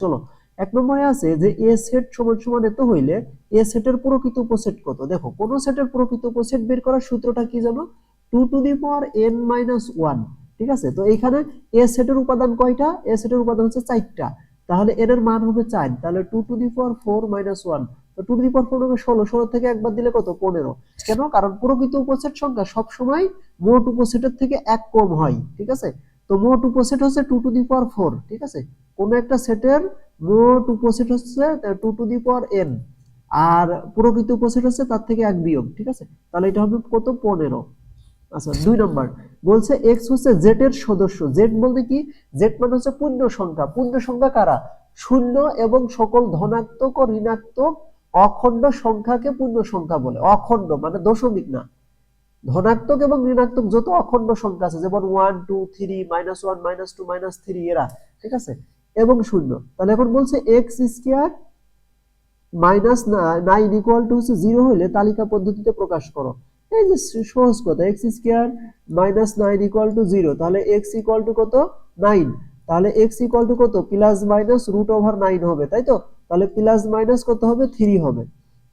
চলো 1 নম্বরে আছে যে এ সেট সমান সমান এত হইলে এ সেটের প্রকৃত উপসেট কত। দেখো কোন সেটের প্রকৃত উপসেট বের করার সূত্রটা কি জানো, 2 to the power n minus 1। ঠিক আছে, তো এইখানে এ সেটের উপাদান কয়টা, এ সেটের উপাদান হচ্ছে 4টা, তাহলে এর এর মান হবে 4, তাহলে 2 টু দি পাওয়ার 4 মাইনাস 1, তো 2 টু দি পাওয়ার 4 হবে 16, 16 থেকে একবার দিলে কত 15। কেন, কারণ প্রকৃত উপসেট সংখ্যা সব সময় মোট উপসেটের থেকে এক কম হয়। ঠিক আছে, তো মোট উপসেট হচ্ছে 2 টু দি পাওয়ার 4। ঠিক আছে, কোন একটা সেটের মোট উপসেট হচ্ছে 2 টু দি পাওয়ার n, আর প্রকৃত উপসেট হচ্ছে তার থেকে এক বিয়োগ। ঠিক আছে, তাহলে এটা হবে কত 15। আচ্ছা 2 নম্বর বলছে x হচ্ছে z এর সদস্য। z বলতে কি, z মানে হচ্ছে পূর্ণ সংখ্যা। পূর্ণ সংখ্যা কারা, শূন্য এবং সকল ধনাত্মক ও ঋণাত্মক অখণ্ড সংখ্যাকে পূর্ণ সংখ্যা বলে। অখণ্ড মানে দশমিক না, ধনাত্মক এবং ঋণাত্মক যত অখণ্ড সংখ্যা আছে, যেমন 1 2 3 -1 -2 -3 এরা। ঠিক আছে, এবং শূন্য। তাহলে এখন বলছে x square minus 9 equal to হচ্ছে 0 হলে তালিকা পদ্ধতিতে প্রকাশ করো। এই যে সহজ কথা, x square minus 9 equal to 0, তাহলে এক্স ইকুয়াল টু কত 9, তাহলে এক্স ইকুয়াল টু কত প্লাস মাইনাস রুট ওভার 9 হবে, তাই তো। তাহলে প্লাস মাইনাস কত হবে 3 হবে,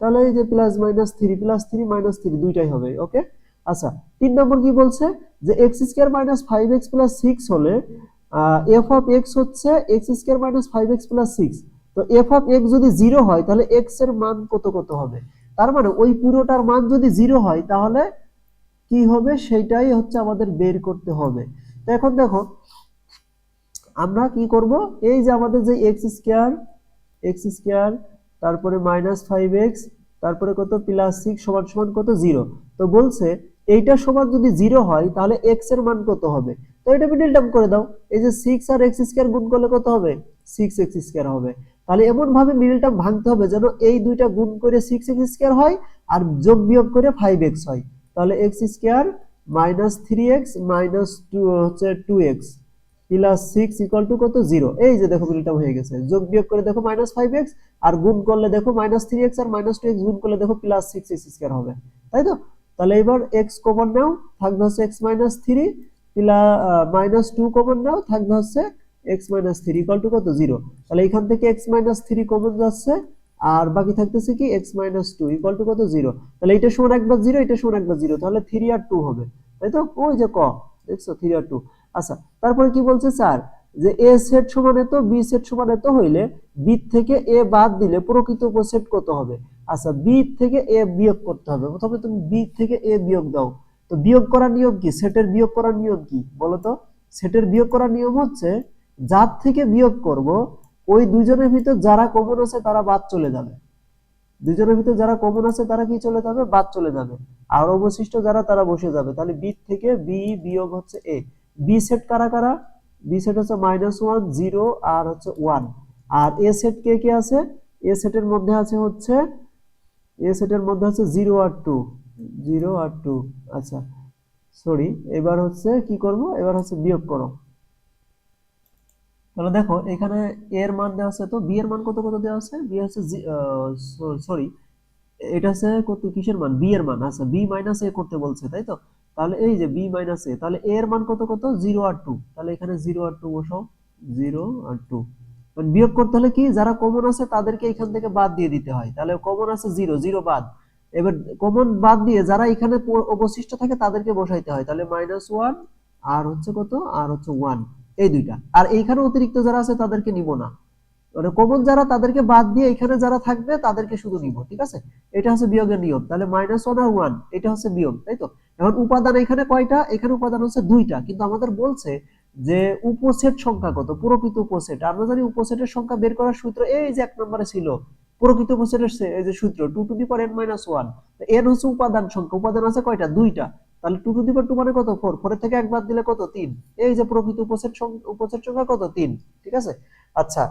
তাহলে এই যে প্লাস মাইনাস 3 প্লাস 3 মাইনাস 3 দুইটাই হবে। ওকে, আচ্ছা 3 নম্বর কি বলছে যে x square minus 5x plus 6 হলে এফ অফ এক্স হচ্ছে x square minus 5x plus 6। তো এফ অফ এক্স যদি 0 হয় তাহলে এক্স এর মান কত কত হবে, তার মানে ওই পুরোটার মান যদি 0 হয় তাহলে কি হবে সেটাই হচ্ছে আমাদের বের করতে হবে। তো এখন দেখো আমরা কি করব, এই যে আমাদের যে এক্স স্কয়ার তারপরে মাইনাস 5x তারপরে কত প্লাস 6 সমান সমান কত 0। তো বলছে এইটা সমান যদি 0 হয় তাহলে x এর মান কত হবে, তো এটা মিডল টার্ম করে দাও। এই যে 6 আর x স্কয়ার গুণ করলে কত হবে 6x স্কয়ার হবে। তাহলে এমন ভাবে মিডল টার্ম ভাঙতে হবে যেন এই দুইটা গুণ করে 6x স্কয়ার হয় আর যোগ বিয়োগ করে 5x হয়। তাহলে x square minus 3x minus 2 হচ্ছে 2x প্লাস 6 ইকুয়াল টু কত 0। এই যে দেখো মিডল টার্ম হয়ে গেছে, যোগ বিয়োগ করে দেখো মাইনাস 5x আর গুণ করলে দেখো মাইনাস 3x আর মাইনাস 2x গুণ করলে দেখো প্লাস 6x স্কয়ার হবে, তাই তো। তাহলে এবার x কমন নাও, থাকবে হচ্ছে x minus 3 plus minus 2 common নাও, থাকবে হচ্ছে x মাইনাস 3 ইকুয়াল টু কত 0। তাহলে এখান থেকে x মাইনাস 3 কমন যাচ্ছে আর বাকি থাকতেছে কি x মাইনাস 2 ইকুয়াল টু কত 0। তাহলে এটা সমান একবার 0, এটা সমান একবার 0, তাহলে 3 আর 2 হবে, তাই তো। ওই যে ক দেখছো 3 আর 2। আচ্ছা তারপরে কি বলছে স্যার, যে এ সেট সমান এত বি সেট সমান এত হইলে বি থেকে এ বাদ দিলে প্রকৃত উপসেট কত হবে। আচ্ছা বি থেকে এ বিয়োগ করতে হবে, প্রথমে তুমি বি থেকে এ বিয়োগ দাও। তো বিয়োগ করার নিয়ম কি, সেটের বিয়োগ করার নিয়ম কি বলো তো। সেটের বিয়োগ করার নিয়ম হচ্ছে যার থেকে বিয়োগ করব ওই দুইজনের ভিতর যারা কমন আছে তারা বাদ চলে যাবে, দুইজনের ভিতর যারা কমন আছে তারা কি চলে যাবে বাদ চলে যাবে, আর অবশিষ্ট যারা তারা বসে যাবে। তাহলে বি থেকে বি বিয়োগ হচ্ছে এ। বি সেট কারা কারা, বি সেট হচ্ছে -1 0 আর হচ্ছে 1, আর এ সেট কে কে আছে, এ সেটের মধ্যে আছে হচ্ছে 0 আর 2, 0 আর 2। আচ্ছা সরি, এবার হচ্ছে কি করব, এবার হচ্ছে বিয়োগ করো। তাহলে দেখো এখানে এর মান দেওয়া আছে, তো বি এর মান কত কত দেওয়া আছে, বি হচ্ছে সরি এটা হচ্ছে কত কিসের মান, বি এর মান। আচ্ছা বি মাইনাস এ করতে বলছে, তাই তো। তাহলে এই যে বি মাইনাস এ, তাহলে এ এর মান কত কত 0 আর 2, তাহলে এখানে 0 আর 2 বসাও, 0 আর 2। মানে বিয়োগ করতে হলে কি যারা কমন আছে তাদেরকে এখান থেকে বাদ দিয়ে দিতে হয়, তাহলে কমন আছে 0, 0 বাদ। এবার কমন বাদ দিয়ে যারা এখানে অবশিষ্ট থাকে তাদেরকে বসাইতে হয়, তাহলে -1 আর হচ্ছে কত আর হচ্ছে 1, এই দুইটা। আর এইখানে অতিরিক্ত যারা আছে তাদেরকে নিব না, মানে কমন যারা তাদেরকে বাদ দিয়ে এখানে যারা থাকবে তাদেরকে শুধু নিব। ঠিক আছে, এটা হচ্ছে বিয়োগের নিয়ম। তাহলে -1 আর 1 এটা হচ্ছে বিয়োগ, তাই তো। এখন উপাদান এখানে কয়টা, এখানে উপাদান হচ্ছে 2টা, কিন্তু আমাদের বলছে যে উপসেট সংখ্যা কত, প্রকৃত উপসেট। আমরা জানি উপসেটের সংখ্যা বের করার সূত্র এই যে 1 নম্বরে ছিল, প্রকৃত উপসেটের এই যে সূত্র 2 to the power n - 1। n হচ্ছে উপাদান সংখ্যা, উপাদান আছে কয়টা 2টা, তাহলে 2 টু দি পাওয়ার 2 মানে কত 4, 4 থেকে একবার দিলে কত 3, এই যে প্রকৃত উপসেট সংখ্যা কত 3। ঠিক আছে, আচ্ছা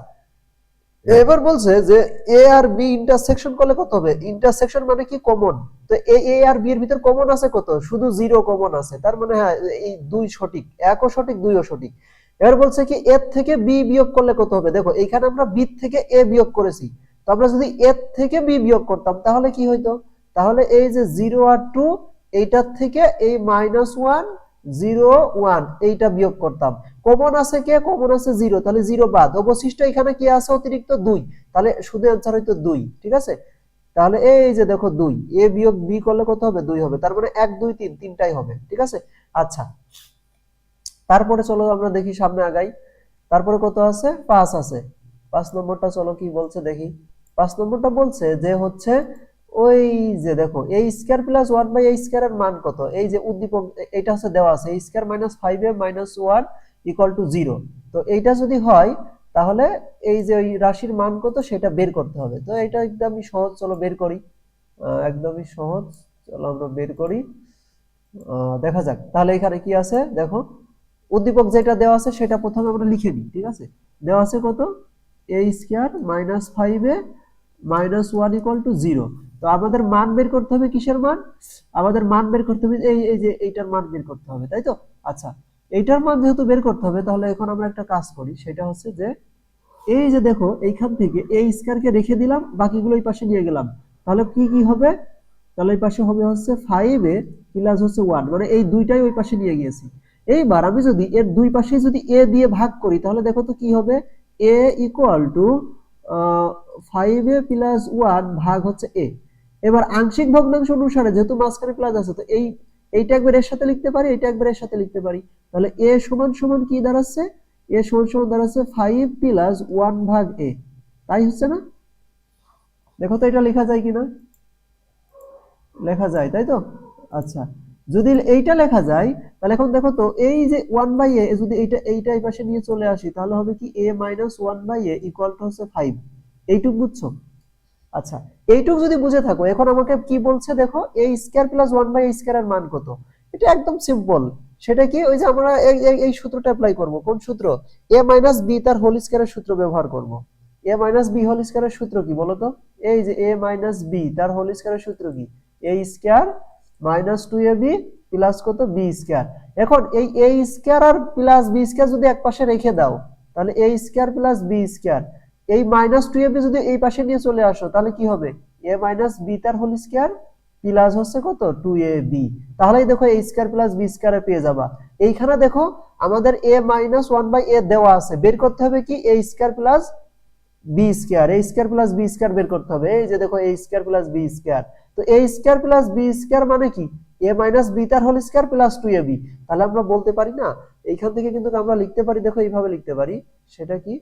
এবার বলছে যে এ আর বি ইন্টারসেকশন করলে কত হবে, ইন্টারসেকশন মানে কি কমন। তো এ আর বি এর ভিতর কমন আছে কত, শুধু 0 কমন আছে, তার মানে হ্যাঁ এই 2 সঠিক, 1 ও সঠিক 2 ও সঠিক। এবার বলছে কি এর থেকে বি বিয়োগ করলে কত হবে, দেখো এখানে আমরা বি থেকে এ বিয়োগ করেছি, তো আমরা যদি এর থেকে বি বিয়োগ করতাম তাহলে কি হইতো, তাহলে এই যে 0 আর 2 এইটার থেকে এই -1 0 1 এইটা বিয়োগ করতাম, কমন আছে কে, কমন আছে 0, তাহলে 0 বাদ, অবশিষ্ট এখানে কি আছে অতিরিক্ত 2, তাহলে শুধু आंसर হইতো 2, ঠিক আছে। তাহলে এই যে দেখো 2, a বিয়োগ b করলে কত হবে, 2 হবে, তার মানে 1 2 3 তিনটাই হবে, ঠিক আছে। আচ্ছা, তারপরে চলো আমরা দেখি সামনে আগাই। তারপরে কত আছে, 5 আছে। 5 নম্বরটা চলো কি বলছে দেখি। 5 নম্বরটা বলছে যে হচ্ছে ওই যে দেখো a square plus 1 by a square এর মান কত, এই যে উদ্দীপক এটা হচ্ছে দেওয়া আছে a square minus 5a minus 1 equal to 0। তো এইটা যদি হয় তাহলে এই যে ওই রাশির মান কত সেটা বের করতে হবে। তো এটা একদমই সহজ, চলো বের করি, একদমই সহজ, চলো আমরা বের করি। দেখা যাক তাহলে এখানে কি আছে দেখো, উদ্দীপক যেটা দেওয়া আছে সেটা প্রথমে আমরা লিখে নিই, ঠিক আছে। দেওয়া আছে কত, a square minus 5a minus 1 equal to 0। তো আমাদের মান বের করতে হবে, কিসের মান, আমাদের মান বের করতে হবে এই যে এইটার মান বের করতে হবে, তাই তো। আচ্ছা, এইটার মান যেহেতু বের করতে হবে তাহলে এখন আমরা একটা কাজ করি, সেটা হচ্ছে যে এই যে দেখো এইখান থেকে এই স্কয়ারকে রেখে দিলাম, বাকিগুলো এই পাশে নিয়ে গেলাম, তাহলে কি কি হবে, তাহলে এই পাশে হবে হচ্ছে 5a প্লাস হচ্ছে 1, মানে এই দুইটাই ওই পাশে নিয়ে গিয়েছি। এইবার আমি যদি এর দুই পাশে যদি a দিয়ে ভাগ করি তাহলে দেখো তো কি হবে, a equal two 5a plus 1 ভাগ হচ্ছে a। এবার আংশিক ভগ্নাংশ অনুসারে যেহেতু মাঝখানে প্লাস আছে, তো এইটা একবার এর সাথে লিখতে পারি, এটা একবার এর সাথে লিখতে পারি, তাহলে a সমান সমান কি দাঁড়াচ্ছে, a সমান সমান দাঁড়াচ্ছে 5 প্লাস 1 ভাগ a, তাই হচ্ছে না। দেখো তো এটা লেখা যায় কিনা, লেখা যায় তাই তো। আচ্ছা, যদি এইটা লেখা যায় তাহলে এখন দেখো তো এই যে 1 বাই a যদি এইটা এই পাশে নিয়ে চলে আসি তাহলে হবে কি a minus 1 by a equal to হচ্ছে 5। এইটুকু বুঝছো। আচ্ছা, এইটুকু যদি বুঝে থাকো, এখন আমাকে কি বলছে দেখো, a square plus 1 by a square এর মান কত। এটা একদম সিম্পল, সেটা কি, ওই যে আমরা এই সূত্রটা অ্যাপ্লাই করব, কোন সূত্র, a মাইনাস b তার হোল স্কয়ারের সূত্র ব্যবহার করব। a মাইনাস b হোল স্কয়ারের সূত্র কি বলো তো, এই যে a মাইনাস b তার হোল স্কয়ারের সূত্র কি, a square minus 2ab plus কত b স্কয়ার। এখন এই a স্কয়ার আর প্লাস b স্কয়ার যদি একপাশে রেখে দাও তাহলে a square plus b square, এই মাইনাস 2ab যদি এই পাশে নিয়ে চলে আসো তাহলে কি হবে, a মাইনাস b তার হোল স্কয়ার প্লাস হচ্ছে কত 2ab। তাহলেই দেখো a square plus b square পেয়ে যাবা। এইখানে দেখো আমাদের a মাইনাস 1 বাই a দেওয়া আছে, বের করতে হবে কি a square plus b square, a square plus b square বের করতে হবে। এই যে দেখো a square plus b square, তো a square plus b square মানে কি, a মাইনাস b তার হোল স্কয়ার প্লাস 2ab। তাহলে আমরা বলতে পারি না, এইখান থেকে কিন্তু আমরা লিখতে পারি, দেখো এইভাবে লিখতে পারি, সেটা কি,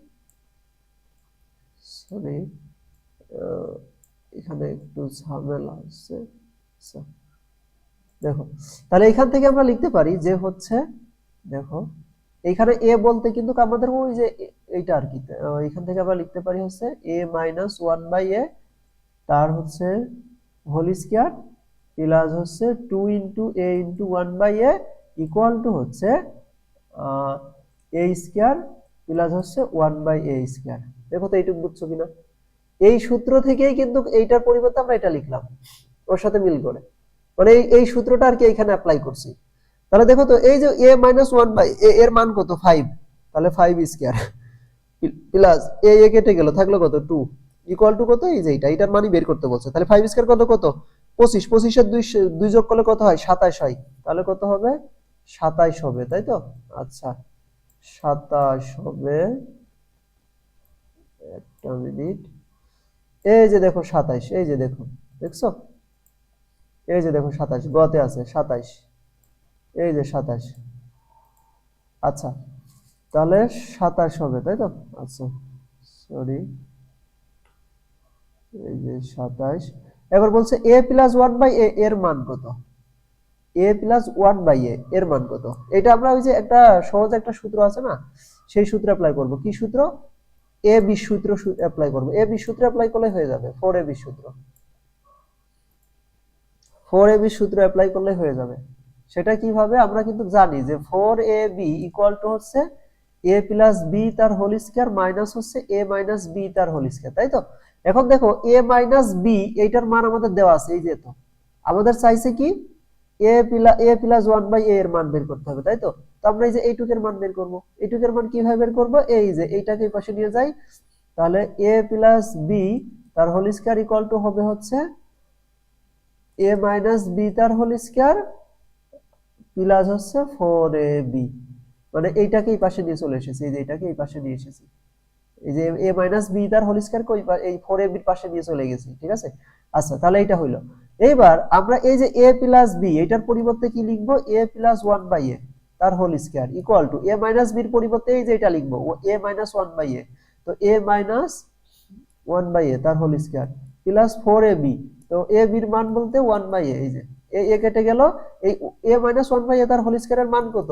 সরি এখানে একটু ঝামেলা আছে। আচ্ছা, দেখো তাহলে এখান থেকে আমরা লিখতে পারি যে হচ্ছে দেখো এইখানে a বলতে কিন্তু আমাদের ওই যে এইটা আর কি, এখান থেকে আমরা লিখতে পারি হচ্ছে a মাইনাস 1 বাই a তার হচ্ছে হোল স্কয়ার প্লাস হচ্ছে 2 into a into 1 by a equal to হচ্ছে a স্কয়ার প্লাস হচ্ছে 1 বাই a স্কয়ার। দেখো তো এইটুকু বুঝছো কিনা, এই সূত্র থেকেই কিন্তু এইটার পরিবর্তে আমরা এটা লিখলাম ওর সাথে মিল করে, মানে এই সূত্রটা আর কি এখানে অ্যাপ্লাই করছি। তাহলে দেখো তো এই যে a মাইনাস 1 বাই a এর মান কত 5, তাহলে 5 স্কয়ার প্লাস a কেটে গেল থাকলো কত 2 ইকুয়াল টু কত, এই যে এটার মানই বের করতে বলছে। তাহলে 5 স্কয়ার কত, 25, 25 এর 2 যোগ করলে কত হয় 27 হয়, তাহলে কত হবে 27 হবে, তাই তো। আচ্ছা 27 হবে, একটা মিনিট, এই যে দেখো 27, এই যে দেখো দেখছো, এই যে দেখো 27 গতে আছে 27, এই যে 27। আচ্ছা তাহলে 27 হবে, তাই তো। আচ্ছা সরি, এই যে 27। এবার বলছে a প্লাস 1 বাই a এর মান কত, a প্লাস 1 বাই a এর মান কত। এটা আমরা ওই যে একটা সহজ একটা সূত্র আছে না, সেই সূত্র অ্যাপ্লাই করব। কি সূত্র, a b সূত্র অ্যাপ্লাই করব। a b সূত্র অ্যাপ্লাই করলে হয়ে যাবে, 4ab সূত্র, 4ab সূত্র অ্যাপ্লাই করলে হয়ে যাবে। সেটা কিভাবে, আমরা কিন্তু জানি যে 4ab ইকুয়াল টু হচ্ছে a প্লাস b তার হোল স্কয়ার মাইনাস হচ্ছে a মাইনাস b তার হোল স্কয়ার, তাই তো। এখন দেখো a মাইনাস b এইটার মান আমাদের দেওয়া আছে, এই যে তো আমাদের চাইছে কি a প্লাস 1 বাই a এর মান বের করতে হবে, তাই তো। তো আমরা এই যে এইটুকের মান বের করব, এইটুকের মান কিভাবে বের করব, এই যে এইটাকে পাশে নিয়ে যাই, তাহলে a প্লাস b তার হোল স্কয়ার ইকুয়াল টু হবে হচ্ছে a মাইনাস b তার হোল স্কয়ার প্লাস হচ্ছে 4ab, মানে এইটাকে এই পাশে নিয়ে চলে এসেছি, এই যে এটাকে এই পাশে নিয়ে এসেছি, এই যে a মাইনাস b তার হোল স্কয়ার কই এই 4ab এর পাশে নিয়ে চলে গেছি, ঠিক আছে। আচ্ছা তাহলে এটা হইলো। এইবার আমরা এই যে a প্লাস b এটার পরিবর্তে কি লিখবো, a প্লাস 1/a তার whole square equal to a minus b এর পরিবর্তে এই যে এটা লিখবো a মাইনাস 1/a, তো a মাইনাস 1/a তার হোল স্কয়ার প্লাস 4ab, তো a b এর মান বলতে 1/a, এই যে a কেটে গেল, এই a মাইনাস 1/a তার হোল স্কয়ারের মান কত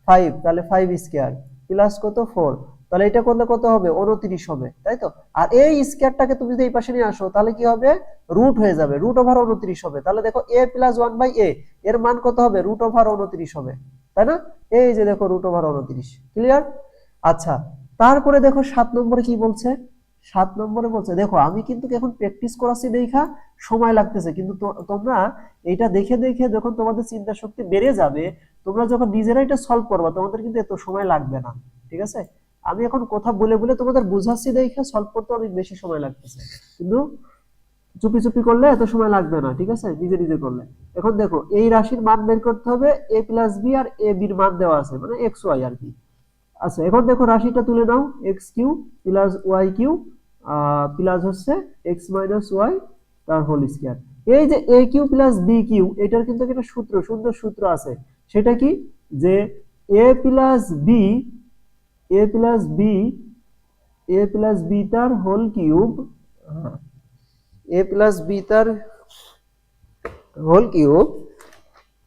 5, তাহলে 5 স্কয়ার প্লাস কত 4, তাহলে এটা করলে কত হবে 29 হবে, তাই তো। আর এই স্কয়ারটাকে তুমি যদি এই পাশে নিয়ে আসো তাহলে কি হবে, রুট হয়ে যাবে, রুট ওভার 29 হবে। তাহলে দেখো a প্লাস 1/a এর মান কত হবে, রুট ওভার 29 হবে, তাই না। এই যে দেখো রুট ওভার 29, ক্লিয়ার। আচ্ছা তারপরে দেখো 7 নম্বরে কি বলছে, 7 নম্বরে বলছে, দেখো আমি কিন্তু এখন প্র্যাকটিস করাচ্ছি দেখা সময় লাগতেছে, কিন্তু তোমরা এটা দেখে দেখে যখন তোমাদের চিন্তা শক্তি বেড়ে যাবে, তোমরা যখন নিজেরা এটা সলভ করবা তোমাদের কিন্তু এত সময় লাগবে না, ঠিক আছে। আমি এখন কথা বলে বলে তোমাদের বুঝাচ্ছি দেখে সলভ করতে অনেক বেশি সময় লাগতেছে, কিন্তু চুপি চুপি করলে এত সময় লাগবে না, ঠিক আছে, নিজে নিজে করলে। এখন দেখো এই রাশির মান বের করতে হবে, a প্লাস বি আর a b এর মান দেওয়া আছে, মানে এক্স ওয়াই আর কি। আচ্ছা এখন দেখো রাশিটা তুলে নাও, x cube plus y cube plus হচ্ছে এক্স মাইনাস ওয়াই তার হোল স্কয়ার। এই যে a cube plus b cube এটার কিন্তু একটা সূত্র, সুন্দর সূত্র আছে, সেটা কি, যে এ plus B A plus B A plus B তার হোল কিউব, এ প্লাস বি তার হোল কিউব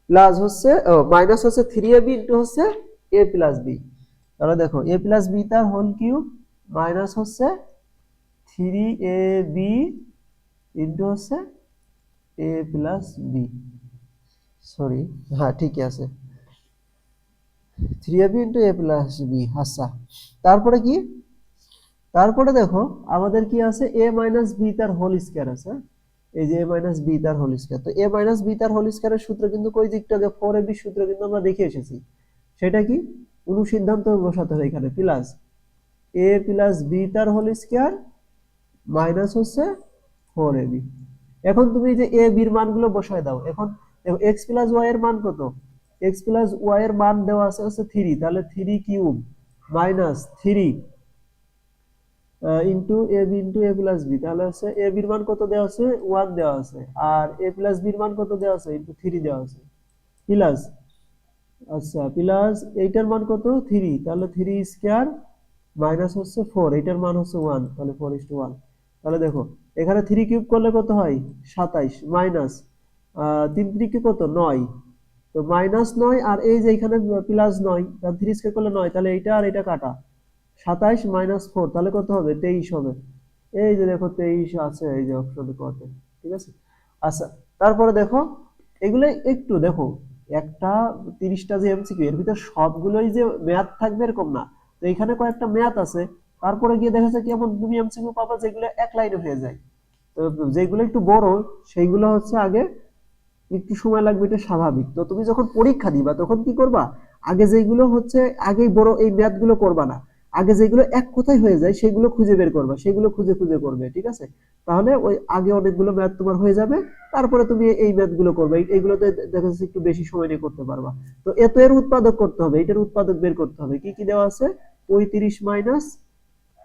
প্লাস হচ্ছে মাইনাস হচ্ছে 3ab ইন্টু হচ্ছে a প্লাস বি। তাহলে দেখো a প্লাস বি তার হোল কিউব মাইনাস হচ্ছে 3ab ইন্টু হচ্ছে a প্লাস বি, সরি হ্যাঁ ঠিকই আছে, 3ab into a plus B. আচ্ছা তারপরে কি, তারপরে দেখো আমাদের কি আছে, a মাইনাস বি তার হোল স্কয়ার আছে, এই যে a মাইনাস বি তার হোল স্কয়ার, তো a মাইনাস বি তার হোল স্কয়ারের সূত্র কিন্তু কই দিকটা, 4ab সূত্র কিন্তু আমরা দেখে এসেছি, সেটা কি অনুসিদ্ধান্ত বসাতে হবে এখানে, প্লাস a প্লাস বি তার হোল স্কয়ার মাইনাস হচ্ছে 4ab। এখন তুমি যে a b এর মানগুলো বসায় দাও, এখন দেখো x প্লাস y এর মান কত, x প্লাস y এর মান দেওয়া আছে হচ্ছে 3, তাহলে 3 cube minus 3 into A B into A plus B, তাহলে হচ্ছে এ বির মান কত দেওয়া আছে 1 দেওয়া আছে, আর এ প্লাস বির মান কত দেওয়া আছে ইন্টু 3 দেওয়া আছে, প্লাস আচ্ছা প্লাস এইটার মান কত 3, তাহলে 3 স্কয়ার মাইনাস হচ্ছে 4, এইটার মান হচ্ছে 1, তাহলে 4:1। তাহলে দেখো এখানে 3 কিউব করলে কত হয় 27, মাইনাস 3 3 কি কত 9, তো মাইনাস 9, আর এই যে এখানে প্লাস 9, তাহলে 3 স্কয়ার করলে 9, তাহলে এইটা আর এটা কাটা, 27 মাইনাস 4 তাহলে কত হবে 23 হবে। এই যে দেখো 23 আছে এই যে অপশনে কতে, ঠিক আছে। আচ্ছা তারপরে দেখো এগুলো একটু দেখো, একটা 30টা যে এমসিকিউ এর ভিতর সবগুলোই যে ম্যাথ থাকবে এরকম না, তো এখানে কয়েকটা ম্যাথ আছে, তারপরে গিয়ে দেখা যাচ্ছে কি এমন তুমি এমসিকিউ পাবা যেগুলো এক লাইনে হয়ে যায়, তো যেগুলো একটু বড় সেইগুলো হচ্ছে আগে একটু সময় লাগবে, এটা স্বাভাবিক। তো তুমি যখন পরীক্ষা দিবা তখন কি করবা, আগে যেগুলো হচ্ছে আগেই বড় এই ম্যাথ গুলো করবা না, আগে যেগুলো এক কথায় হয়ে যায় সেগুলো খুঁজে বের করবা, সেগুলো খুঁজে খুঁজে করবে, ঠিক আছে। তাহলে ওই আগে অনেকগুলো ম্যাথ তোমার হয়ে যাবে, তারপরে তুমি এই ম্যাথ গুলো করবে, এইগুলোতে দেখা যাচ্ছে একটু বেশি সময় নিয়ে করতে পারবা। তো এত এর উৎপাদক করতে হবে, এটার উৎপাদক বের করতে হবে, কি কি দেওয়া আছে 35 minus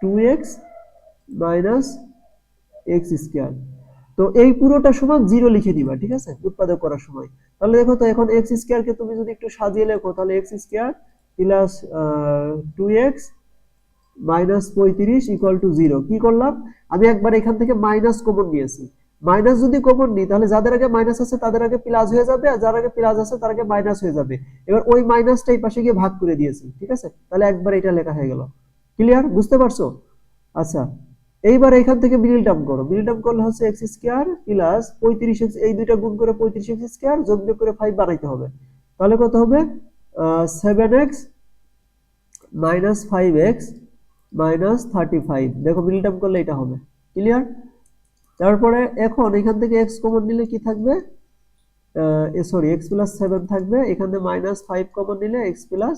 2x minus x square, তো এই পুরোটা সমান 0 লিখে দিবা, ঠিক আছে, উৎপাদক করার সময়। তাহলে দেখো তো এখন এক্স স্কয়ার কে তুমি যদি একটু সাজিয়ে লেখো, তাহলে x square plus 2x minus 35 equal to 0। কি করলাম, আমি একবার এখান থেকে মাইনাস কমন নিয়েছি, মাইনাস যদি কমন নিই তাহলে যাদের আগে মাইনাস আছে তাদের আগে প্লাস হয়ে যাবে, আর যার আগে প্লাস আছে তার আগে মাইনাস হয়ে যাবে। এবার ওই মাইনাসটা এই পাশে গিয়ে ভাগ করে দিয়েছি, ঠিক আছে, তাহলে একবার এটা লেখা হয়ে গেল। ক্লিয়ার, বুঝতে পারছো? আচ্ছা এইবার এখান থেকে মিডল টার্ম করো, মিডল টার্ম করলে হচ্ছে এক্স স্কয়ার প্লাস 35x, এই দুইটা গুণ করে 35x স্কয়ার যোগ বিয়োগ করে 5 বানাইতে হবে, তাহলে কত হবে 7x মাইনাস 5x মাইনাস 35, দেখো মিডল টার্ম করলে এটা হবে। ক্লিয়ার, তারপরে এখন এখান থেকে x কমন নিলে কি থাকবে, সরি x প্লাস 7 থাকবে, এখানে মাইনাস 5 কমন নিলে x প্লাস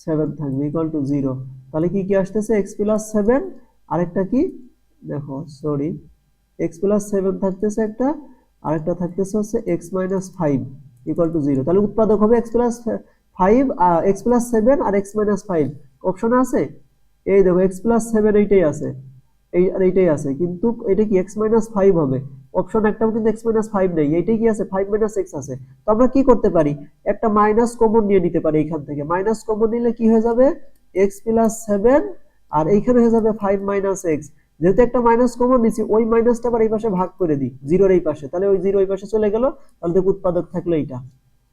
7 থাকবে ইকুয়াল টু 0। তাহলে কি কি আসতেছে x প্লাস 7, আরেকটা কি দেখো সরি x প্লাস 7 থাকতেছে একটা, আরেকটা থাকতেছে হচ্ছে x মাইনাস 5, ইকুয়াল টু 0। তাহলে উৎপাদক হবে x+5 x+7 আর x-5 অপশনে আছে। এই দেখো x+7 এইটাই আছে, এই আর এইটাই আছে, কিন্তু এটা কি x-5 হবে। অপশন একটাও কিন্তু x-5 নেই, এইটাই কি আছে 5 - x আছে। তো আমরা কি করতে পারি, একটা মাইনাস কমন নিয়ে নিতে পারি। এখান থেকে মাইনাস কমন নিলে কি হয়ে যাবে x+7 আর এইখানে হয়ে যাবে 5 - x। যেহেতু একটা মাইনাস কমন নিছি, ওই মাইনাসটা আবার এই পাশে ভাগ করে দিই জিরোর এই পাশে, তাহলে ওই জিরো এই পাশে চলে গেল, তাহলে দেখো উৎপাদক থাকলো এইটা।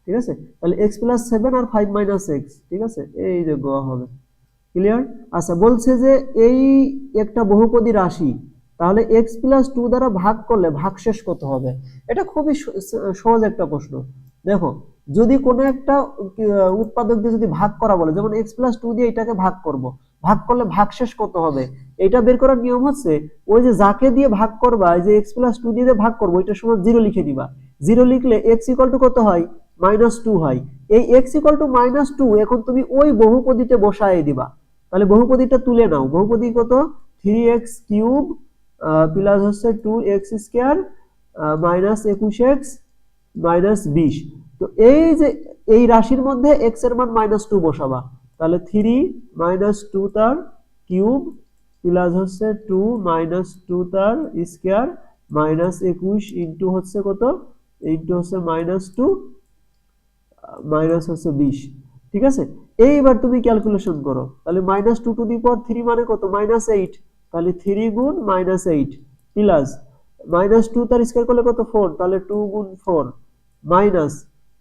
ঠিক আছে, তাহলে x+7 আর 5 - x। ঠিক আছে, এই যে গ হবে। ক্লিয়ার? আচ্ছা, বলছে যে এই একটা বহুপদী রাশি, তাহলে x+2 দ্বারা ভাগ করলে ভাগশেষ কত হবে। এটা খুবই সহজ একটা প্রশ্ন। দেখো, যদি কোনো একটা উৎপাদক দিয়ে যদি ভাগ করা বলে, যেমন x+2 দিয়ে এটাকে ভাগ করব, ভাগ করলে ভাগশেষ কত হবে, এটা বের করার নিয়ম হচ্ছে ওই যে যাকে দিয়ে ভাগ করবা, এই যে x+2 দিয়ে ভাগ করবো, এটার সময় 0 লিখে দিবা। 0 লিখলে x = কত হয়, -2 হয়। এই x = -2 এখন তুমি ওই বহুপদীতে বসায় দিবা। তাহলে বহুপদীটা তুলে নাও। বহুপদী কত, 3x³ প্লাস হচ্ছে 2x² -21x -20। তো এই যে এই রাশির মধ্যে x এর মান -2 বসাবা, তাহলে 3 - 2 তার কিউব প্লাস হচ্ছে 2 - 2 তার স্কয়ার -21 ইনটু হচ্ছে কত, ইনটু হচ্ছে -2 মাইনাস হচ্ছে 20। ঠিক আছে, এইবার তুমি ক্যালকুলেশন করো, তাহলে -2⁻³ মানে কত, -8। তাহলে 3 গুণ -8 প্লাস -2 তার স্কয়ার করলে কত, 4, তাহলে 2 গুণ 4 মাইনাস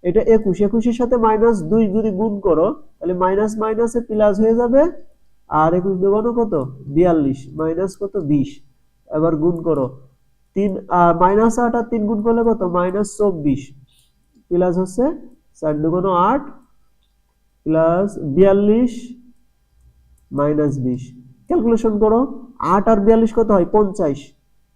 এটা 21 এর সাথে -2 যদি গুণ করো, তাহলে মাইনাস মাইনাসে প্লাস হয়ে যাবে, আর 21 দুগুণ কত, 42 মাইনাস কত, 20। এবার গুণ করো, 3 -8 আর 3 গুণ করলে কত, -24 প্লাস হচ্ছে 4 দুগুণ 8 প্লাস 42 -20। ক্যালকুলেশন করো, 8 আর 42 কত হয়, 50।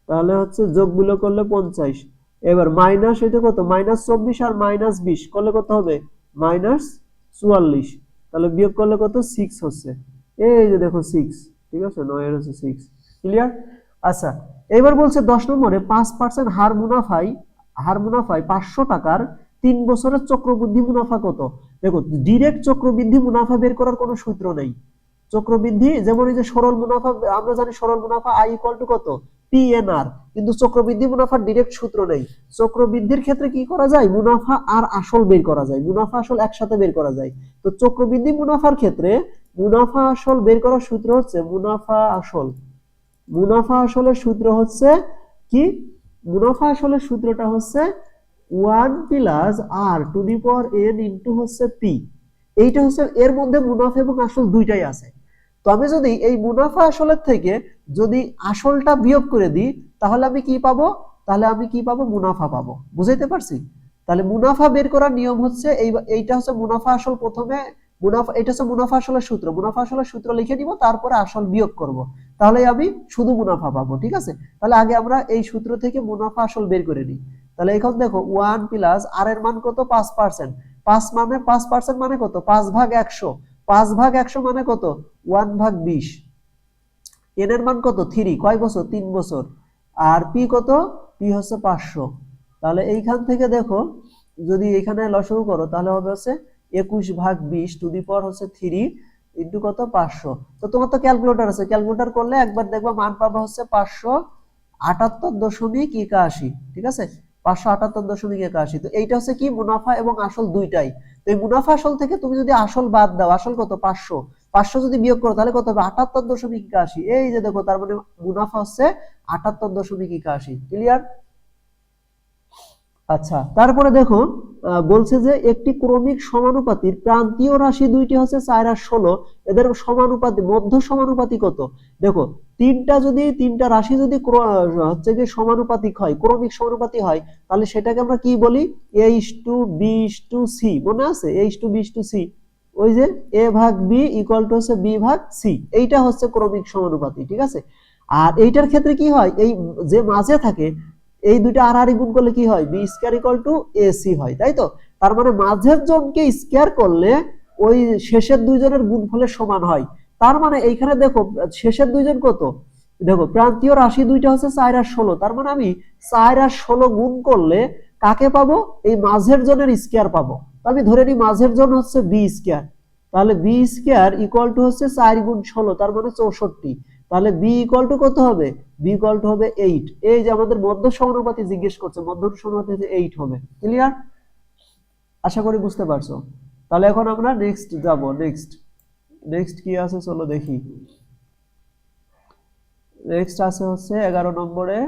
তাহলে হচ্ছে যোগগুলো করলে 50। এবার মাইনাস এটা কত, -24 আর -20 করলে কত হবে, -44। তাহলে বিয়োগ করলে কত, 6 হচ্ছে। এই যে দেখো 6। ঠিক আছে, 9 এর হচ্ছে 6। ক্লিয়ার? আচ্ছা, এবার বলছে 10 নম্বরে 5% হার মুনাফায় 500 টাকার 3 বছরের চক্রবৃদ্ধি মুনাফা কত। দেখো, ডিরেক্ট চক্রবৃদ্ধি মুনাফা বের করার কোনো সূত্র নেই। চক্রবৃদ্ধি যেমন এই যে সরল মুনাফা, আমরা জানি সরল মুনাফা I = কত, PNR, কিন্তু চক্রবৃদ্ধি মুনাফার ডিরেক্ট সূত্র নেই। চক্রবৃদ্ধির ক্ষেত্রে কি করা যায়, মুনাফা আর আসল বের করা যায়, মুনাফা আসল একসাথে বের করা যায়। তো চক্রবৃদ্ধি মুনাফার ক্ষেত্রে মুনাফা আসল বের করার সূত্র হচ্ছে মুনাফা আসলের সূত্র হচ্ছে কি, মুনাফা আসলের সূত্রটা হচ্ছে 1 + r⁴n ইনটু হচ্ছে p। এইটা হচ্ছে, এর মধ্যে মুনাফা এবং আসল দুইটাই আছে। তো আমি যদি এই মুনাফা আসলের থেকে যদি আসলটা বিয়োগ করে দিই, তাহলে আমি কি পাবো, মুনাফা পাবো। বুঝাইতে পারছি? তাহলে মুনাফা বের করার নিয়ম হচ্ছে এইটা হচ্ছে মুনাফা আসল, প্রথমে এটা হচ্ছে মুনাফা আসলের সূত্র, মুনাফা আসলের সূত্র লিখে নিব, তারপরে আসল বিয়োগ করব, তাহলে আমি শুধু মুনাফা পাবো। ঠিক আছে, তাহলে আগে আমরা এই সূত্র থেকে মুনাফা আসল বের করে নিই। তাহলে এখন দেখো 1 + r এর মান কত, 5%। 5% মানে কত, 5/100। 5/100 মানে কত, 1/20। n এর মান কত, 3, কয় বছর, 3 বছর। আর p কত, p হচ্ছে 500। তাহলে এইখান থেকে দেখো, যদি এখানে লসাগু করো, তাহলে হবে হচ্ছে 21/20 টু দি পাওয়ার হচ্ছে 3 ইনটু কত, 500। তো তোমার তো ক্যালকুলেটর আছে, ক্যালকুলেটর করলে একবার দেখবা মান পাবা হচ্ছে 578.81। ঠিক আছে, 578.81। তো এইটা হচ্ছে কি, মুনাফা এবং আসল দুইটাই। তো এই মুনাফা আসল থেকে তুমি যদি আসল বাদ দাও, আসল কত, 500 যদি বিয়োগ করো, তাহলে কত হবে, 78.81। এই যে দেখো, তার মানে মুনাফা হচ্ছে 78.81। ক্লিয়ার? আচ্ছা, তারপরে দেখো, বলছে যে একটি ক্রমিক সমানুপাতির প্রান্তীয় রাশি দুইটি হচ্ছে 4 আর 16, এদের সমানুপাতি, মধ্য সমানুপাতি কত। দেখো, তিনটা রাশি যদি হচ্ছে যে সমানুপাতিক হয়, ক্রমিক সমানুপাতি হয়, তাহলে সেটাকে আমরা কি বলি, A:B:C। মনে আছে, A:B:C, ওই যে A/B = হচ্ছে B/C। এইটা হচ্ছে ক্রমিক সমানুপাতি। ঠিক আছে, আর এইটার ক্ষেত্রে কি হয়, এই যে মাঝে থাকে, এই দুইটা আর গুণ করলে কি হয়, B² = AC হয়, তাই তো। তার মানে মাঝের জনকে স্কয়ার করলে ওই শেষের দুইজনের গুণফলের সমান হয়। তার মানে এইখানে দেখো, শেষের দুইজন কত, দেখো প্রান্তীয় রাশি দুইটা হচ্ছে 4 আর 16। তার মানে আমি 4 আর 16 গুণ করলে কাকে পাবো? এই মাঝের জনের স্কয়ার পাবো। তো আমি ধরে নিই মাঝের জন হচ্ছে বি স্কয়ার, তাহলে বি স্কয়ার ইকুয়াল টু হচ্ছে 4 গুণ 16, তার মানে 64। তাহলে বি ইকুয়াল টু কত হবে? বি ইকুয়াল টু হবে 8। এই যে আমাদের মধ্য সমানুপাতি জিজ্ঞেস করছে, মধ্য সমানুপাতি 8 হবে। ক্লিয়ার? আশা করি বুঝতে পারছো। তাহলে এখন আমরা নেক্সট যাব। নেক্সট কি আছে চলো দেখি। নেক্সট আছে হচ্ছে 11 নম্বরে।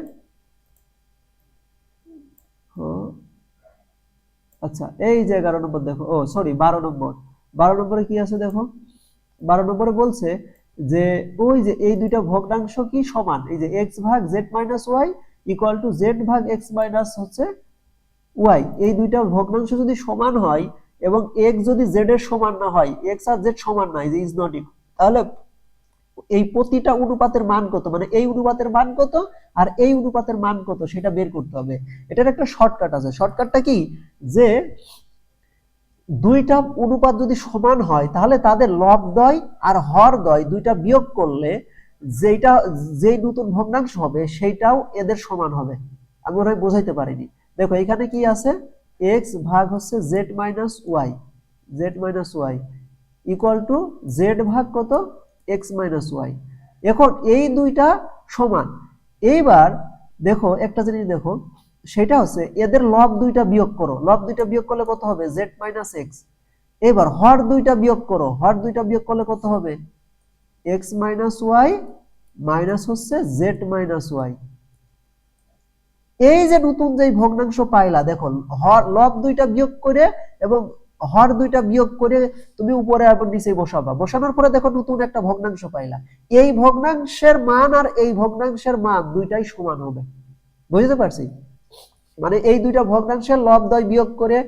আচ্ছা এই যে 11 নম্বর দেখো, ও সরি 12 নম্বর। 12 নম্বরে কি আছে দেখো। 12 নম্বরে বলছে যে ওই যে এই দুইটা ভগ্নাংশ কি সমান, এই যে x ভাগ z minus Y equal to z ভাগ x মাইনাস হচ্ছে ওয়াই, এই দুইটা ভগ্নাংশ যদি সমান হয় এবং x যদি z এর সমান না হয়, x আর z সমান না, যে ইজ নট ইকুয়াল, তাহলে এই প্রতিটা অনুপাতের মান কত, মানে এই অনুপাতের মান কত আর এই অনুপাতের মান কত সেটা বের করতে হবে। এটার একটা শর্টকাট আছে। শর্টকাটটা কি, যে দুইটা অনুপাত যদি সমান হয় তাহলে তাদের লবদ্বয় আর হরদ্বয় দুইটা বিয়োগ করলে যেই নতুন ভগ্নাংশ হবে সেইটাও এদের সমান হবে। আমি মনে হয় বোঝাইতে পারিনি। দেখো এখানে কি আছে, x ভাগ হচ্ছে z minus Y equal to z ভাগ কত, x মাইনাস ওয়াই। এখন এই দুইটা সমান। এইবার দেখো একটা জিনিস দেখো, সেটা হচ্ছে এদের লব দুইটা বিয়োগ করো, লব দুইটা বিয়োগ করলে কত হবে, z মাইনাস এক্স। এবার হর দুইটা বিয়োগ করো, হর দুইটা বিয়োগ করলে কত হবে, x মাইনাস ওয়াই মাইনাস হচ্ছে z মাইনাস ওয়াই। এই যে নতুন যে ভগ্নাংশ পাইলা, দেখো লব দুইটা বিয়োগ করে এবং হর দুইটা বিয়োগ করে তুমি উপরে এবং নিচে বসাবা, বসানোর পরে দেখো নতুন একটা ভগ্নাংশ পাইলা। এই ভগ্নাংশের মান আর এই ভগ্নাংশের মান দুইটাই সমান হবে। বুঝতে পারছি? মানে এই দুইটা ভগ্নাংশের লবদ্বয় বিয়োগ করে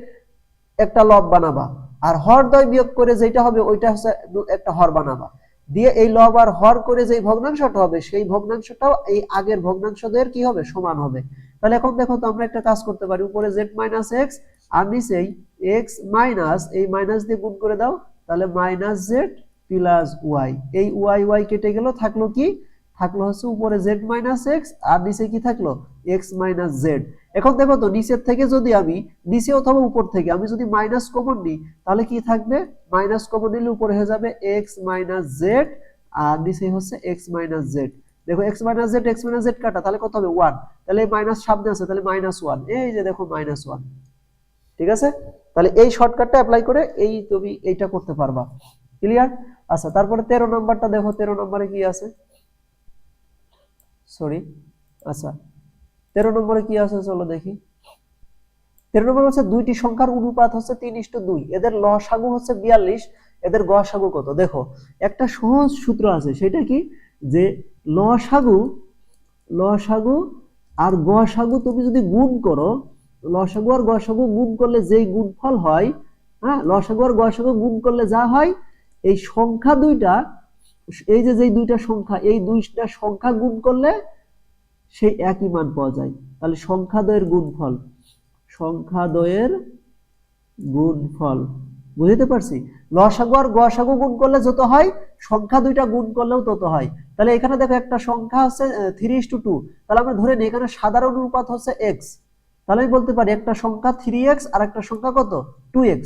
একটা লব বানাবা, আর হরদ্বয় বিয়োগ করে যেটা হবে ওইটা হচ্ছে একটা হর বানাবা, দিয়ে এই লব আর হর করে যে ভগ্নাংশটা হবে সেই ভগ্নাংশটাও এই আগের ভগ্নাংশদের কি হবে, সমান হবে। তাহলে এখন দেখো তো আমরা একটা কাজ করতে পারি, উপরে z মাইনাস এক্স আর নিচেই x মাইনাস, এই মাইনাস দিয়ে গুণ করে দাও, তাহলে মাইনাস জেড প্লাস ওয়াই। এই ওয়াই ওয়াই কেটে গেল, থাকলো কি, থাকলো হচ্ছে উপরে z মাইনাস এক্স আর নিচে কি থাকলো, x মাইনাস জেড। এখন দেখো তো নিচের থেকে যদি আমি, নিচে অথবা উপর থেকে আমি যদি মাইনাস কমন নিই তাহলে কি থাকবে, মাইনাস কমন নিলে উপরে হয়ে যাবে x মাইনাস জেড আর নিচে হচ্ছে x মাইনাস জেড। দেখো x মাইনাস জেড কাটা, তাহলে কত হবে 1, তাহলে মাইনাস সামনে আছে তাহলে -1, এই যে দেখো -1। ঠিক আছে? তাহলে এই শর্টকাটটা অ্যাপ্লাই করে এই তুমি এইটা করতে পারবা। ক্লিয়ার? আচ্ছা তারপরে 13 নাম্বারটা দেখো, 13 নম্বরে কি আছে, সরি আচ্ছা 13 নম্বরে কি আছে চলো দেখি। 13 নম্বর হচ্ছে দুইটি সংখ্যার অনুপাত হচ্ছে 3:2, এদের লসাগু হচ্ছে 42, এদের গসাগু কত। দেখো একটা সহজ সূত্র আছে, সেটা কি, যে লসাগু আর গসাগু তুমি যদি গুণ করো, লসাগু আর গসাগু গুণ করলে যেই গুণফল হয়, হ্যাঁ লসাগু আর গসাগু গুণ করলে যা হয়, এই সংখ্যা দুইটা, এই যে যেই দুইটা সংখ্যা, এই দুইটা সংখ্যা গুণ করলে সেই একই মান পাওয়া যায়। তাহলে সংখ্যাদ্বয়ের গুণফল, বুঝতে পারছি? লসাগু আর গসাগু গুণ করলে যত হয়, সংখ্যা দুইটা গুণ করলেও তত হয়। তাহলে এখানে দেখো একটা সংখ্যা হচ্ছে 3:2, তাহলে আমরা ধরে নিই এখানে সাধারণ অনুপাত হচ্ছে x, তাহলে আমি বলতে পারি একটা সংখ্যা 3x আর একটা সংখ্যা কত, 2x।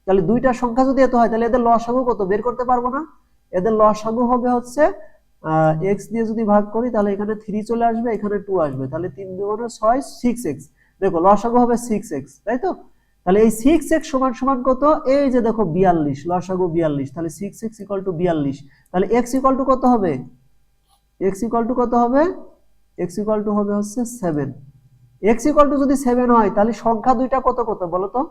তাহলে দুইটা সংখ্যা যদি এত হয় তাহলে এদের লসাগু কত বের করতে পারবো না? এদের লসাগু হবে হচ্ছে x দিয়ে যদি ভাগ করি তাহলে এখানে 3 চলে আসবে, এখানে 2 আসবে, তাহলে 3 দুগুণে 6, 6x। দেখো লসাগু হবে 6x, তাই তো? তাহলে এই 6x সমান সমান কত, এই যে দেখো 42, লসাগু 42, তাহলে 6x ইকুয়াল টু 42। তাহলে x ইকুয়াল টু কত হবে, x ইকুয়াল টু কত হবে, x ইকুয়াল টু হবে হচ্ছে 7। x ইকুয়াল টু যদি 7 হয় তাহলে সংখ্যা দুইটা কত কত বলো তো,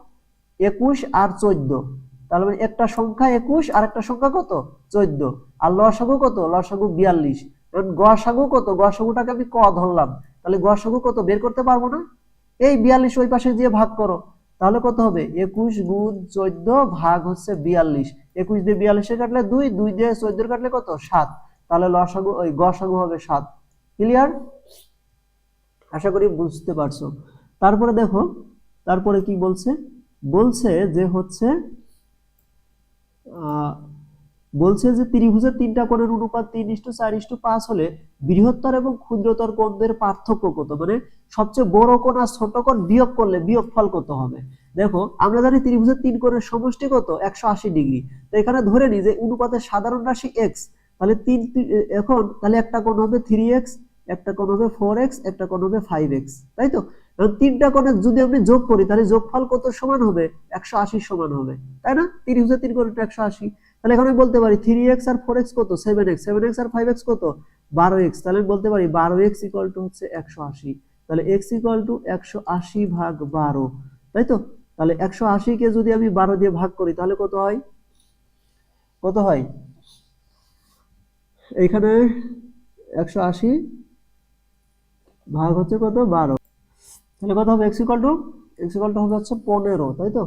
21 আর 14, তাহলে মানে একটা সংখ্যা 21 আর একটা সংখ্যা কত, 14, আর লসাগু কত, লসাগু 42। এখন গসাগু কত, গসাগুটাকে আমি ক ধরলাম, তাহলে গসাগু কত বের করতে পারবো না, এই 42 ওই পাশে দিয়ে ভাগ করো, তাহলে কত হবে 21 গুণ 14 ভাগ হচ্ছে 42, 21 দিয়ে 42 কাটলে 2, 2 দিয়ে 14 কাটলে কত 7, তাহলে লসাগু ওই গসাগু হবে 7। ক্লিয়ার? আশা করি বুঝতে পারছো। তারপরে দেখো, তারপরে কি বলছে, বলছে যে হচ্ছে বলছে যে ত্রিভুজের তিনটা কোণের অনুপাত 3:4:5 হলে বৃহত্তর এবং ক্ষুদ্রতর কোণদের পার্থক্য কত, মানে সবচেয়ে বড় কোণ আর ছোট কোণ বিয়োগ করলে বিয়োগফল কত হবে। দেখো আমরা জানি ত্রিভুজের তিন কোণের সমষ্টি কত 180°। তো এখানে ধরে নিই যে অনুপাতের সাধারণ রাশি x, তাহলে এখন তাহলে একটা কোণ হবে 3x, একটা কোণ হবে 4x, একটা কোণ হবে 5x, তাই তো। তিনটা কোণের যদি আমি যোগ করি তাহলে যোগফল কত সমান হবে 180 সমান হবে, তাই না। ত্রিভুজের তিন কোণ 180, তাহলে এখানে বলতে পারি 3x আর 4x কত 7x, 7x আর 5x কত 12x, তাহলে আমি বলতে পারি 12x ইকুয়াল টু হচ্ছে 180। তাহলে x ইকুয়াল টু 180 ভাগ 12, তাই তো। তাহলে 180 কে যদি আমি 12 দিয়ে ভাগ করি তাহলে কত হয়, কত হয় এইখানে 180 ভাগ হচ্ছে কত 12, তাহলে কত হবে x ইকুয়াল টু হবে হচ্ছে 15, তাই তো।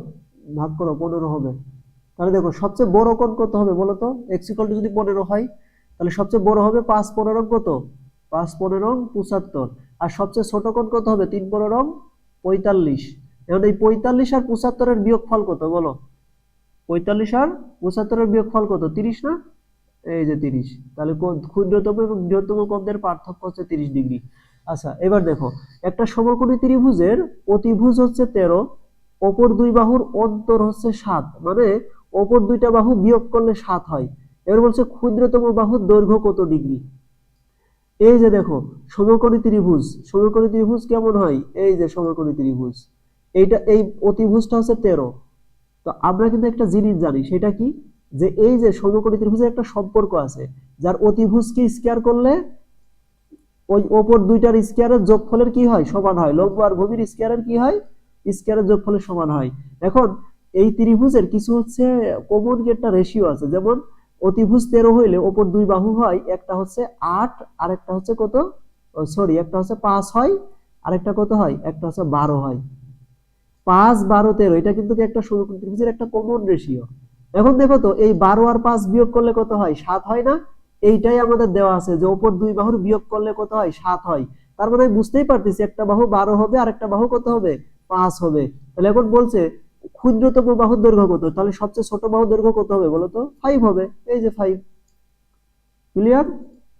ভাগ করো 15 হবে। তাহলে দেখো সবচেয়ে বড় কোণ কত হবে বলো তো, x ইকুয়াল টু যদি 15 হয় তাহলে সবচেয়ে বড় হবে 5-15 কত 5-15 75, আর সবচেয়ে ছোট কোণ কত হবে 3-15 45। এখন এই 45 আর 75 এর বিয়োগফল কত বলো, 45 আর 75 এর বিয়োগফল কত 30 না, এই যে 30। তাহলে ক্ষুদ্রতম এবং বৃহত্তম কোণের পার্থক্য হচ্ছে 30°। আচ্ছা এবার দেখো একটা সমকোণী ত্রিভুজের অতিভুজ হচ্ছে 13, অপর দুই বাহুর অন্তর হচ্ছে 7, মানে অপর দুইটা বাহু বিয়োগ করলে 7 হয়। এবার বলছে ক্ষুদ্রতম বাহুর দৈর্ঘ্য কত ডিগ্রি। এই যে দেখো সমকোণী ত্রিভুজ কেমন হয়, এই যে সমকোণী ত্রিভুজ, এইটা এই অতিভুজটা হচ্ছে 13। তো আমরা কিন্তু একটা জিনিস জানি, সেটা কি, যে এই যে সমকোণী ত্রিভুজের একটা সম্পর্ক আছে, যার অতিভুজকে স্কয়ার করলে ওই অপর দুইটার স্কয়ারের যোগফলের কি হয় সমান হয়, লম্ব আর ভূমির স্কয়ারের কি হয় স্কয়ারের যোগফলের সমান হয়। এখন এই ত্রিভুজের কিছু হচ্ছে কমন একটা রেশিও আছে, যেমন অতিভুজ 13 হইলে অপর দুই বাহু হয়, একটা হচ্ছে 8 আর একটা হচ্ছে কত, সরি একটা হচ্ছে 5 হয়, আর একটা কত হয়, একটা হচ্ছে 12 হয়। 5 12 13 এটা কিন্তু একটা সমকোণী ত্রিভুজের একটা কমন রেশিও। এখন দেখো তো এই 12 আর 5 বিয়োগ করলে কত হয় 7 হয় না, এইটাই আমাদের দেওয়া আছে যে উপর দুই বাহুর বিয়োগ করলে কত হয় 7 হয়। তার মানে বুঝতেই পারতেছি একটা বাহু 12 হবে আর একটা বাহু কত হবে 5 হবে। তাহলে এখন বলছে ক্ষুদ্রতম বাহুর দৈর্ঘ্য কত, তাহলে সবচেয়ে ছোট বাহুর দৈর্ঘ্য কত হবে বলো তো 5 হবে, এই যে 5। ক্লিয়ার।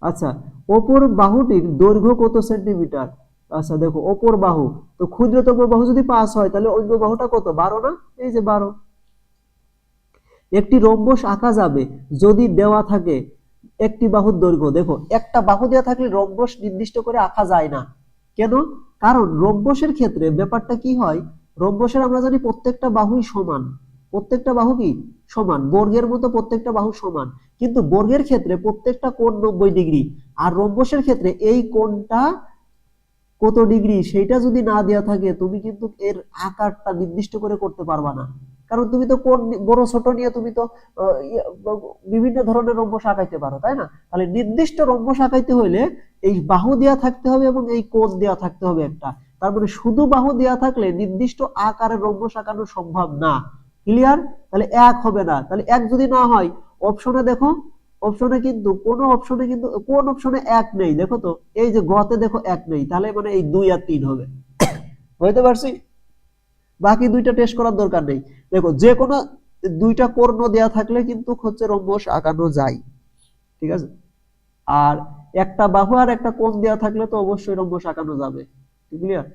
আচ্ছা অপর বাহুটির দৈর্ঘ্য কত সেন্টিমিটার, আচ্ছা দেখো অপর বাহু, তো ক্ষুদ্রতম বাহু যদি 5 হয় তাহলে অন্য বাহুটা কত 12 না, এই যে 12। একটি রম্বস আঁকা যাবে যদি দেওয়া থাকে একটি বাহুর দৈর্ঘ্য, দেখো একটা বাহু দেওয়া থাকলে রম্বস নির্দিষ্ট করে আঁকা যায় না, কেন, কারণ রম্বসের ক্ষেত্রে ব্যাপারটা কি হয়, রম্বসের আমরা জানি প্রত্যেকটা বাহুই সমান, প্রত্যেকটা বাহু কি সমান, বর্গের মতো প্রত্যেকটা বাহু সমান, কিন্তু বর্গের ক্ষেত্রে প্রত্যেকটা কোণ 90°, আর রম্বসের ক্ষেত্রে এই কোণটা কত ডিগ্রি সেইটা যদি না দেওয়া থাকে তুমি কিন্তু এর আকারটা নির্দিষ্ট করে করতে পারবা না, কারণ তুমি তো কোণ বড় ছোট নিয়ে তুমি তো বিভিন্ন ধরনের রম্বস আঁকাইতে পারো, তাই না। তাহলে নির্দিষ্ট রম্বস আঁকাইতে হইলে এই বাহু দেওয়া থাকতে হবে এবং এই কোণ দেওয়া থাকতে হবে একটা, তার মানে শুধু বাহু দেওয়া থাকলে নির্দিষ্ট আকারের রম্বস আঁকানো সম্ভব না। ক্লিয়ার। তাহলে এক হবে না, তাহলে এক যদি না হয় অপশনে দেখো, অপশনে কিন্তু কোন অপশনে এক নেই, দেখো তো এই যে গতে দেখো এক নেই, তাহলে মানে এই 2 আর 3 হবে। বুঝতে পারছি, বাকি দুইটা টেস্ট করার দরকার নেই। দেখো যে কোনো দুইটা কর্ণ দেয়া থাকলে কিন্তু হচ্ছে রম্বস আঁকানো যায়, ঠিক আছে। আর একটা বাহু আর একটা কোণ দেয়া থাকলে তো অবশ্যই রম্বস আঁকানো যাবে। ক্লিয়ার।